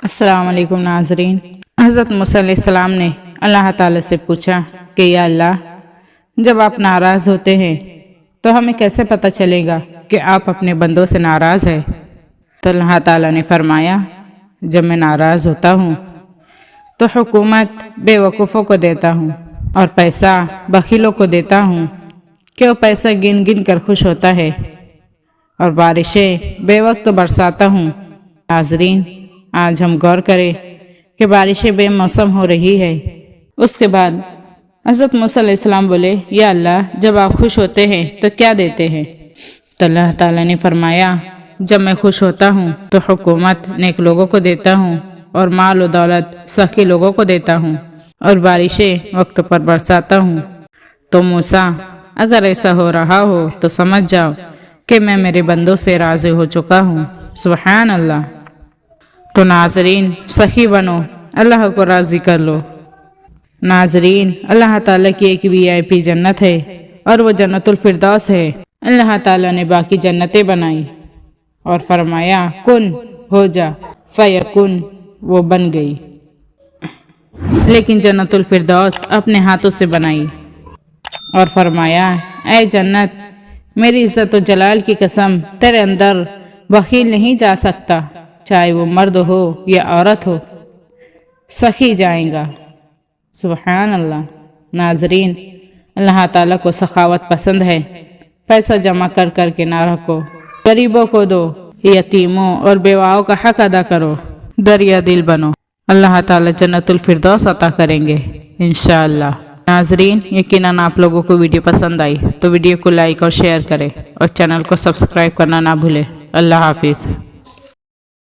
السلام علیکم ناظرین۔ حضرت موسیٰ علیہ السلام نے اللہ تعالیٰ سے پوچھا کہ یا اللہ، جب آپ ناراض ہوتے ہیں تو ہمیں کیسے پتہ چلے گا کہ آپ اپنے بندوں سے ناراض ہیں؟ تو اللہ تعالیٰ نے فرمایا، جب میں ناراض ہوتا ہوں تو حکومت بے وقوفوں کو دیتا ہوں اور پیسہ بخیلوں کو دیتا ہوں کہ وہ پیسہ گن گن کر خوش ہوتا ہے، اور بارشیں بے وقت برساتا ہوں۔ ناظرین، آج ہم غور کریں کہ بارشیں بے موسم ہو رہی ہے۔ اس کے بعد حضرت موسیٰ علیہ السلام بولے، یا اللہ، جب آپ خوش ہوتے ہیں تو کیا دیتے ہیں؟ تو اللہ تعالیٰ نے فرمایا، جب میں خوش ہوتا ہوں تو حکومت نیک لوگوں کو دیتا ہوں اور مال و دولت سخی لوگوں کو دیتا ہوں، اور بارشیں وقت پر برساتا ہوں۔ تو موسیٰ، اگر ایسا ہو رہا ہو تو سمجھ جاؤ کہ میں میرے بندوں سے راضی ہو چکا ہوں۔ سبحان اللہ۔ تو ناظرین، سخی بنو، اللہ کو راضی کر لو۔ ناظرین، اللہ تعالیٰ کی ایک VIP جنت ہے اور وہ جنت الفردوس ہے۔ اللہ تعالیٰ نے باقی جنتیں بنائیں اور فرمایا، کن ہو جا فیکن، وہ بن گئی۔ لیکن جنت الفردوس اپنے ہاتھوں سے بنائی اور فرمایا، اے جنت، میری عزت و جلال کی قسم، تیرے اندر بخیل نہیں جا سکتا، چاہے وہ مرد ہو یا عورت ہو، سخی جائیں گا۔ سبحان اللہ۔ ناظرین، اللہ تعالیٰ کو سخاوت پسند ہے۔ پیسہ جمع کر کر کے نہ رکھو، غریبوں کو دو، یتیموں اور بیواؤں کا حق ادا کرو، دریا دل بنو، اللہ تعالیٰ جنت الفردوس عطا کریں گے انشاءاللہ۔ ناظرین، یقیناً آپ لوگوں کو ویڈیو پسند آئی تو ویڈیو کو لائک اور شیئر کریں اور چینل کو سبسکرائب کرنا نہ بھولیں۔ اللہ حافظ۔